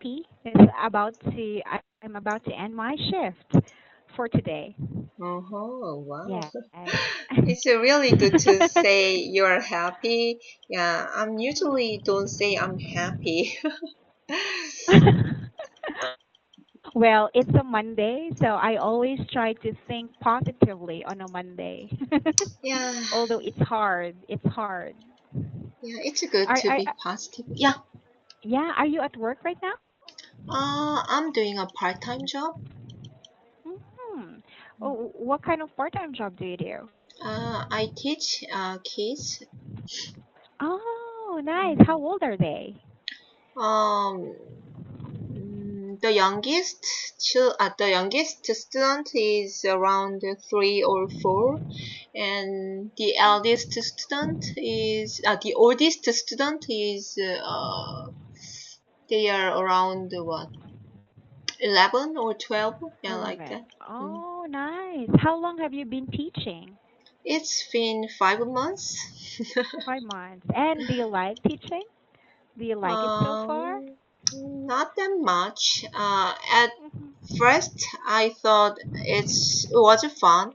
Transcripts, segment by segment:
happy. It's I'm about to end my shift for today. Oh, wow. Yes. It's really good to say you're happy. Yeah, I'm usually don't say I'm happy. Well, it's a Monday, so I always try to think positively on a Monday. Yeah, Although it's hard. It's hard. yeah, it's good Are, to are be positive. Yeah, yeah, are you at work right now? I'm doing a part-time job. Hmm. Oh, what kind of part-time job do you do? I teach kids. Oh, nice. How old are they? Um, the youngest student is around 3 or 4, and the oldest student is they are around what 11 or 12, yeah, like 11. that. Mm. Oh, nice. How long have you been teaching? It's been 5 months. 5 months. And do you like teaching? Do you like it so far? um, Not that much. At Mm-hmm. first, I thought it was fun,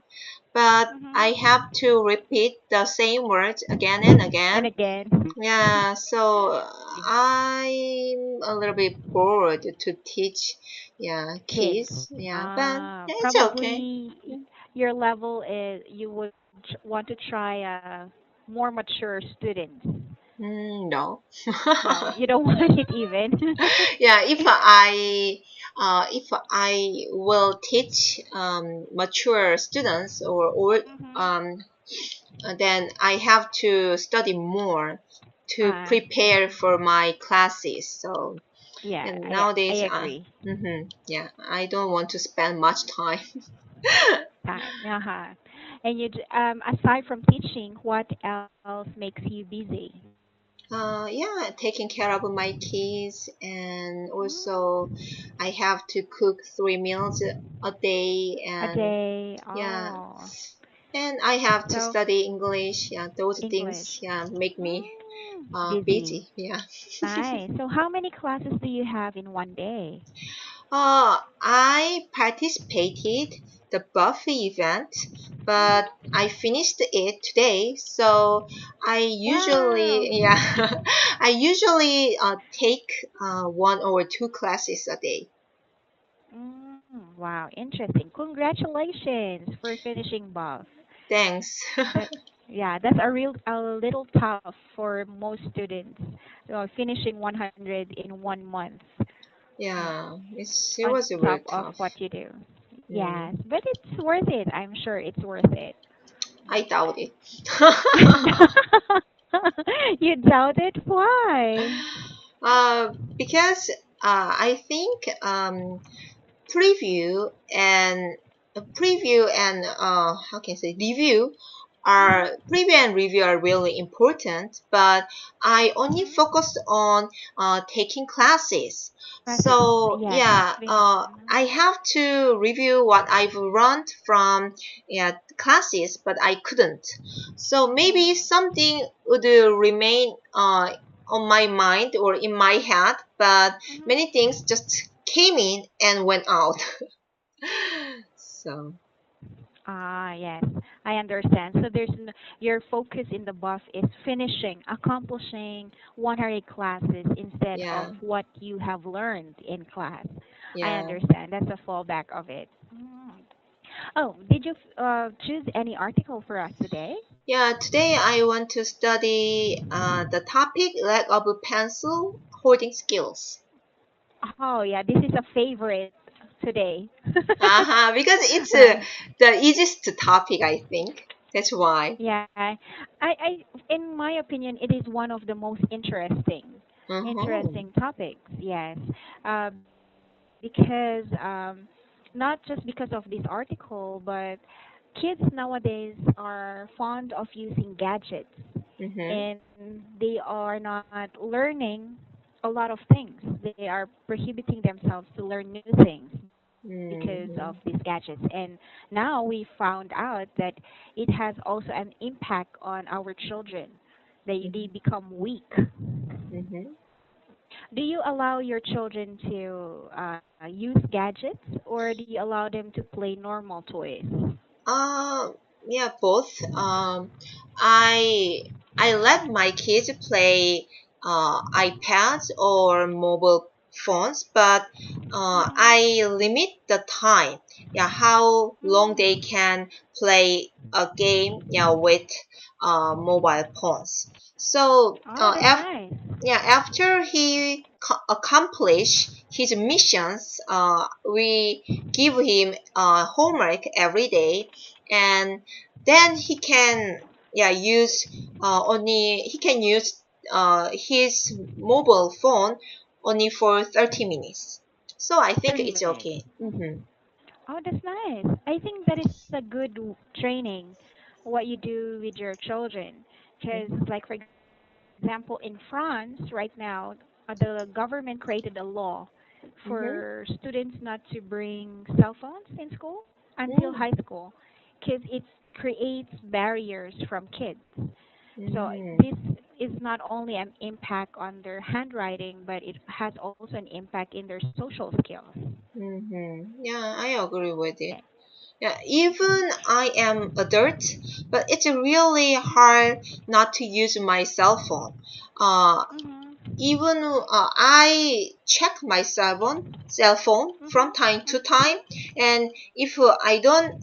but I Mm-hmm. have to repeat the same words again and And again. again. Yeah, so I'm a little bit bored to teach, yeah, Kids. kids. Yeah, but it's okay. Probably your level is you would want to try more mature students. No. No, you don't want it even. Yeah, if I will teach mature students or Mm-hmm. um then I have to study more to Uh, prepare for my classes. So yeah, and I nowadays, agree. yeah, I don't want to spend much time. Time. Uh-huh. And aside from teaching, what else makes you busy? Yeah, taking care of my kids, and also Mm, I have to cook 3 meals a day, a and day. yeah, Oh, and I have to so study English. Yeah, those things, English. yeah, make me Busy. busy. Yeah. Nice. So how many classes do you have in one day? I participated the buffet event, but Mm-hmm. I finished it today. So I Wow. usually, yeah, I usually take 1 or 2 classes a day. Wow, interesting. Congratulations for finishing buff. Thanks. That yeah, that's a little tough for most students. Finishing 100 in 1 month Yeah, it on was top very of tough. what you do. Mm, Yes, but it's worth it. I'm sure it's worth it. I doubt it. You doubt it? Why? Because I think preview and preview and how can I say Hmm. preview and review are really important, but I only Hmm. focused on taking classes. Classes, So yes. yeah, Being, I have to review what I've learned from, yeah, classes, but I couldn't. So maybe mm, something would remain on my mind or in my head, but hmm. many things just came in and went out. So Ah, yes, I understand. So your focus in the buff is finishing, accomplishing 100 classes instead of yeah, what you have learned in class. I yeah, understand. That's a fallback of it. Oh, did you choose any article for us today? yeah. Today I want to study the topic lack of pencil holding skills. Oh, yeah, this is a favorite today. Because it's Uh, the easiest topic, I think. That's why. yeah, in my opinion, it is one of the most Uh-huh. interesting topics. Yes, because not just because of this article, but kids nowadays are fond of using gadgets, Mm-hmm. and they are not learning a lot of things. They are prohibiting themselves to learn new things because Mm-hmm. of these gadgets. And now we found out that it has also an impact on our children. They become weak. Mm-hmm. Do you allow your children to use gadgets, or do you allow them to play normal toys? Uh, yeah, both. I I let my kids play iPads or mobile phones, but Mm-hmm. I limit the time. Yeah, how long they Mm. can play a game. Yeah, with mobile phones. So Oh, that's nice. yeah, after he accomplish his missions, we give him homework every day, and then he can use only he can use his mobile phone only for 30 minutes. So I think 30 it's minutes. okay. Mm-hmm. Oh, that's nice. I think that is a good training, what you do with your children. Because, Mm-hmm. like, for example, in France right now, the government created a law Mm-hmm. for students not to bring cell phones in school until Mm-hmm. high school, because it creates barriers from kids. So Mm-hmm. this is not only an impact on their handwriting, but it has also an impact in their social skills. Mm-hmm. Yeah, I agree with Yeah. it. Yeah, even I am adult, but it's really Mhm. hard not to use my cell phone. Uh, Mhm. even I check my cell phone from Mhm. time to Mhm. time, and I don't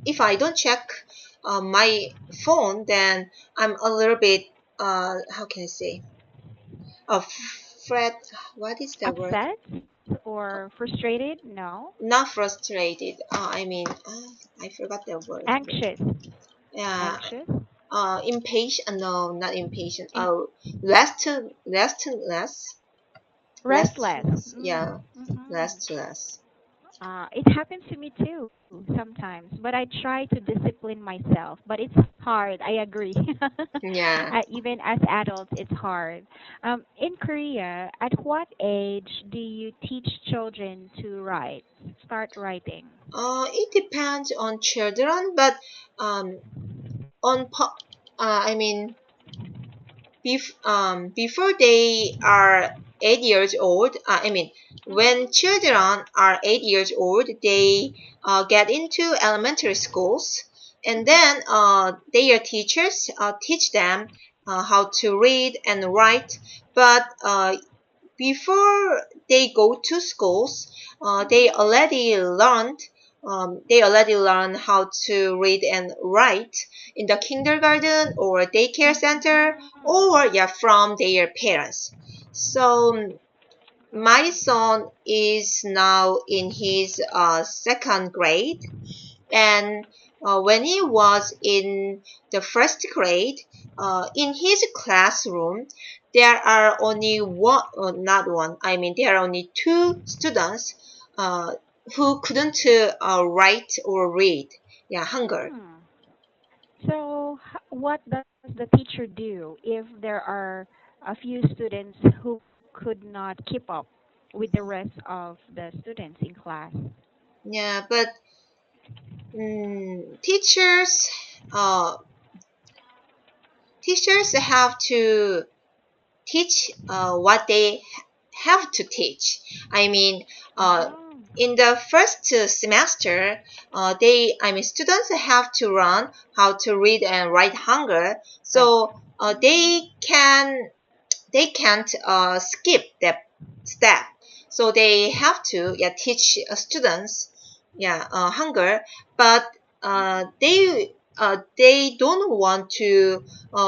if I don't check my phone, then I'm a little bit how can I say fret. What is the word? Upset or frustrated? No. Not frustrated. I forgot the word. Anxious. Yeah, Anxious. impatient. No, not impatient. In Restless. restless. Restless. Mm. Yeah, Mhm. restless. It happens to me too sometimes, but I try to discipline myself. But it's hard. I agree. Yeah. Even as adults, it's hard. In Korea, at what age do you teach children to write? Start writing. It depends on children, but um, on po- I mean, before they are 8 years old, when Mhm. children are 8 years old, they get into elementary schools, and then their teachers teach them how to read and write. But before they go to schools, Mhm. they already learn how to read and write in the kindergarten or daycare center, Mhm. or from their parents. So my son is now in his second grade, and when he was in the first grade, in his classroom, there are only not one, there are only two students uh, who couldn't write or read. Yeah, hunger. Hmm. So, what does the teacher do if there are a few students who could not keep up with the rest of the students in class? Yeah, but teachers, uh, teachers have to teach what they have to teach. I mean, uh, Uh-huh. in the first semester, students have to learn how to read and write hunger, Right. so they can't skip that step. So they have to teach students hunger, but they don't want to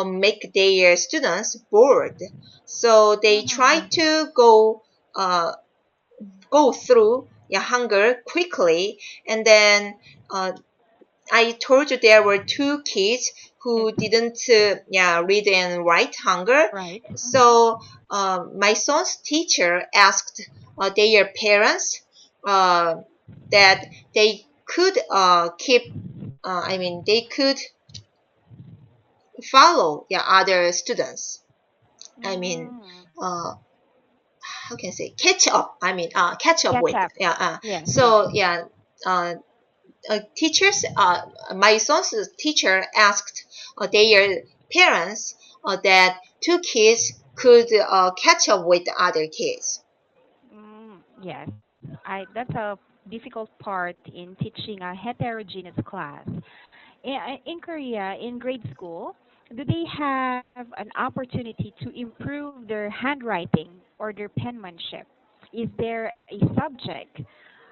make their students bored. So they try Mm-hmm. to uh, go through hunger quickly, and then uh, I told you there were two kids Yes. who didn't read and write hunger. Right. Mm-hmm. So my son's teacher asked their parents uh, that they could keep they could follow other students. I mean Mm. uh, how can I say catch up? Catch up Catch with. up. Yeah. Yes, yes. So uh, teachers, my son's teacher asked their parents that two kids could catch up with other kids. Yes, that's a difficult part in teaching a heterogeneous class. In Korea, in grade school, do they have an opportunity to improve their handwriting or their penmanship? Is there a subject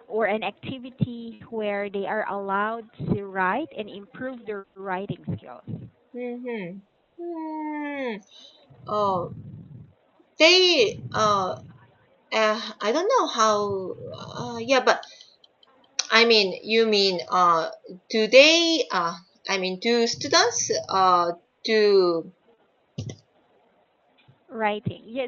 or an activity where they are allowed to write and improve their writing skills? Mm-hmm. Hmm. Oh, they I don't know how. Yeah, but I mean, you mean do they I mean, do students do Writing. Yeah,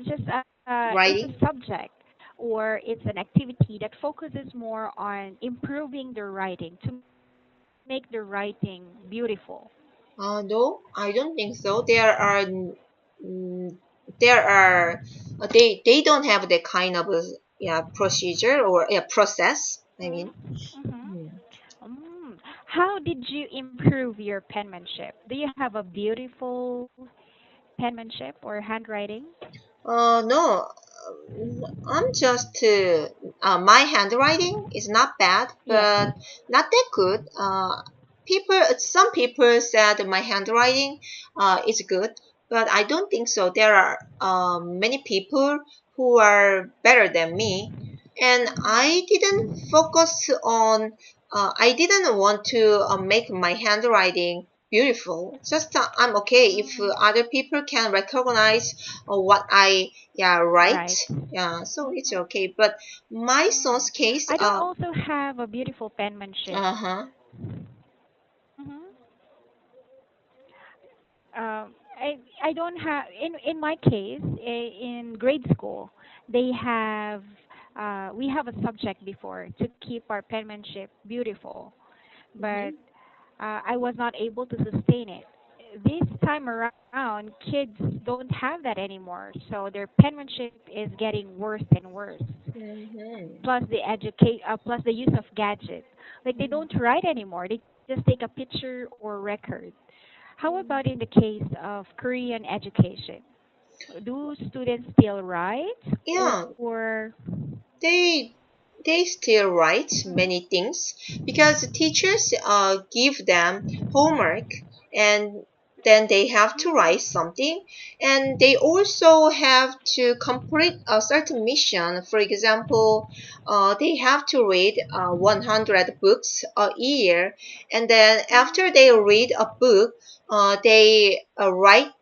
it's writing? a subject or it's an activity that focuses more on improving their writing to make their writing beautiful. No, I don't think so. Mm, there are they don't have that kind of yeah procedure or yeah process. I mean, Mm-hmm. Hmm. How did you improve your penmanship? Do you have a beautiful penmanship or handwriting? No, I'm just my handwriting is not bad, Yes. but not that good. Some people said my handwriting is good, but I don't think so. There are many people who are better than me, and I Mm-hmm. didn't focus on. I didn't want to make my handwriting beautiful. Just I'm okay if Mm, other people can recognize what I yeah write. right. Yeah, so it's Mm-hmm. okay. But my son's case, I don't also have a beautiful penmanship. uh-huh. Mm-hmm. I don't have in my case in grade school they have we have a subject before to keep our penmanship beautiful, but Mm-hmm. I was not able to sustain it. This time around, kids don't have that anymore, so their penmanship is getting worse and worse. Mm-hmm. Plus the use of gadgets. Like they don't write anymore; they just take a picture or record. How about in the case of Korean education? Do students still write Yeah, or they they still write many things because the teachers give them homework and then they have to write something and they also have to complete a certain mission. For example, they have to read 100 books a year, and then after they read a book, they write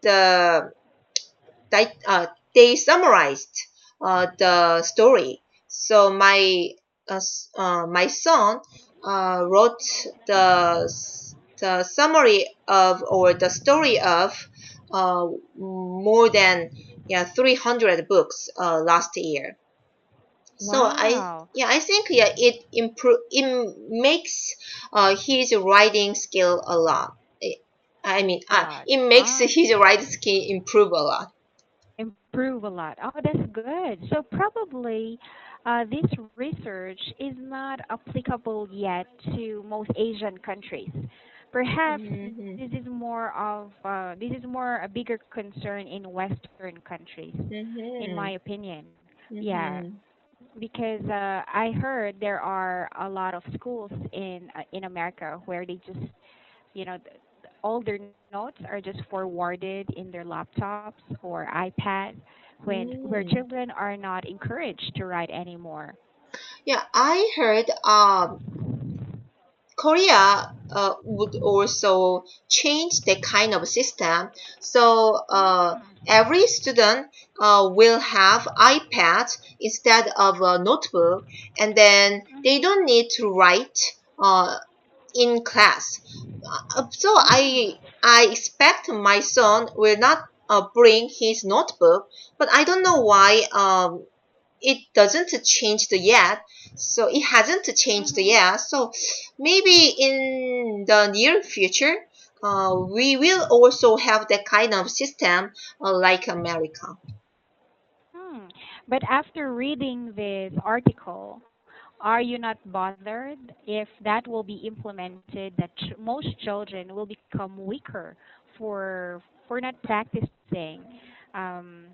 they summarized the story. So my son wrote the the summary of or the story of more than yeah 300 books last year. So wow. I think yeah it makes his writing skill a lot. I mean, Lot. it makes his writing skill improve a lot. Improve a lot. Oh, that's good. So probably this research is not applicable yet to most Asian countries. Perhaps Mhm. this is more a bigger concern in Western countries, in my Mhm. opinion. Yeah, Mhm. because I heard there are a lot of schools in America where they just all their notes are just forwarded in their laptops or iPad where Mm. children are not encouraged to write anymore. Yeah, I heard Korea would also change the kind of system. So every student will have iPad instead of a notebook, and then they don't need to write uh, in class. So I expect my son will not bring his notebook, but I don't know why it doesn't change the yet. So it hasn't changed Mm-hmm. yet. So maybe in the near future, we will also have that kind of system like America. Hmm. But after reading this article, are you not bothered if that will be implemented that most children will become weaker for not practicing? Um,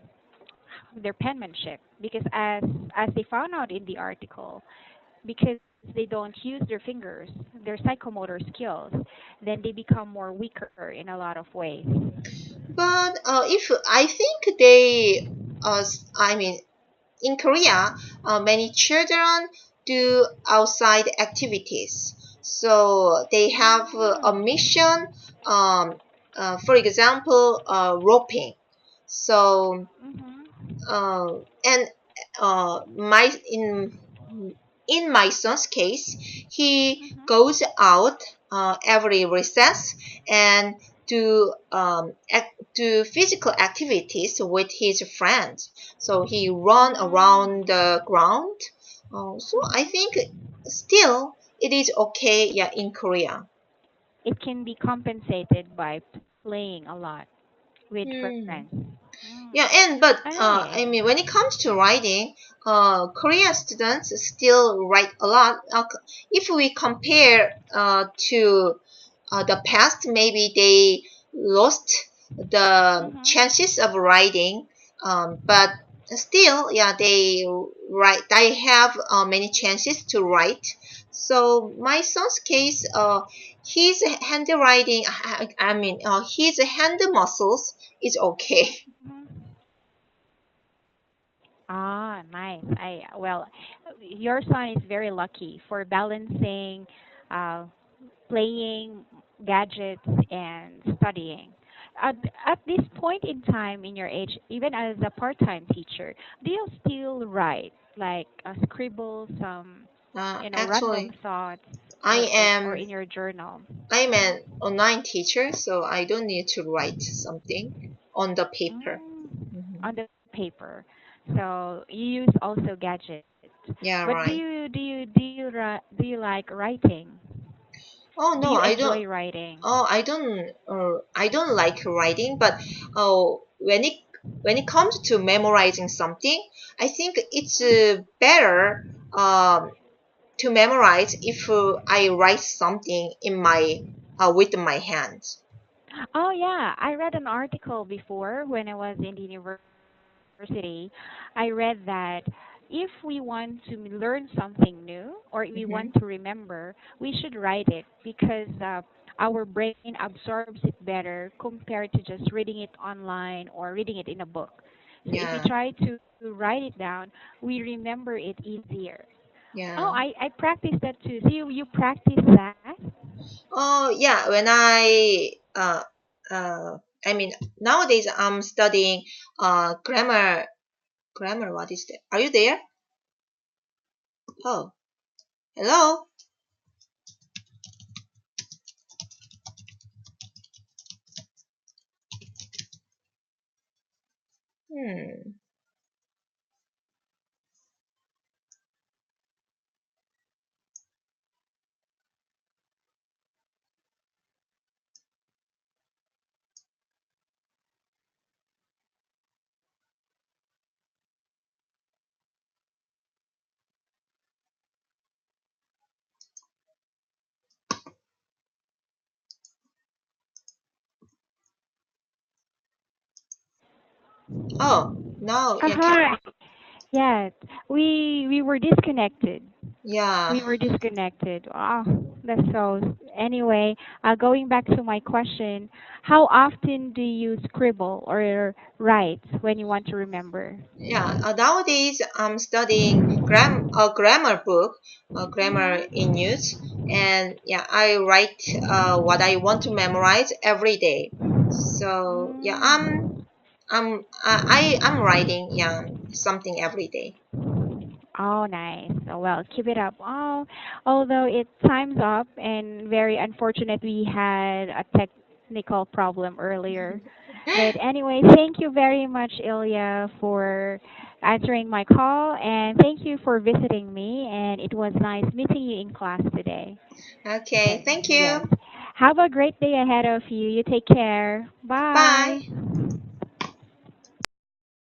their penmanship, because as they found out in the article, because they don't use their fingers, their psychomotor skills, then they become more weaker in a lot of ways. But if I think they, I mean, in Korea, many children do outside activities. So they have a Mm. mission, um, for example, roping. So Mhm. and my in my son's case, he Mhm. goes out every recess and do physical activities with his friends. So he run around Mm. the ground. So I think Mhm. still it is okay, yeah, in Korea. It can be compensated by playing a lot with friends. Hmm. Mm. Yeah, and but Nice. I mean, when it comes to writing, Korean students still write a lot. If we compare to the past, maybe they lost the Mhm. chances of writing, but still, yeah, they write. They have many chances to write. So my son's case, his handwriting, I mean, his hand muscles is okay. Mhm. Ah, nice. Your son is very lucky for balancing uh, playing, gadgets, and studying. At, at this point in time in your age, even as a part-time teacher, do you still write, like scribble some, random Actually, thoughts, I or am in your journal? I'm an online teacher, so I don't need to write something on the paper. Mm, Hmm. on the paper. So you use also gadgets. Yeah, But right. do you like writing? Oh Do no, you I don't. enjoy writing? Oh, I don't like writing, but oh, when it comes to memorizing something, I think it's better to memorize if I write something in my with my hands. Oh yeah, I read an article before when I was in the university. I read that if we want to learn something new or we want to Hmm. remember, we should write it because our brain absorbs it better compared to just reading it online or reading it in a book. So if we Yeah, try to write it down, we remember it easier. Oh, yeah. I practice that too. So you practice that? Oh yeah, when uh I mean nowadays I'm studying grammar. What is that? Are you there? Oh, hello. Hmm. Oh no. Yeah. Uh-huh. Yes, we were disconnected. Yeah. We were disconnected. Oh, that's so. Anyway, going back to my question, how often do you scribble or write when you want to remember? Yeah. Nowadays I'm studying a grammar book, grammar in Mm-hmm. use, and yeah, I write what I want to memorize every day. So yeah, Mm. I'm writing yeah something every day. Oh, nice. Oh, well, keep it up. Oh, although it time's up and very unfortunate we had a technical problem earlier. But anyway, thank you very much, Ilya, for answering my call and thank you for visiting me. And it was nice meeting you in class today. Okay, thank Yes. you. Have a great day ahead of you. You take care. Bye. Bye.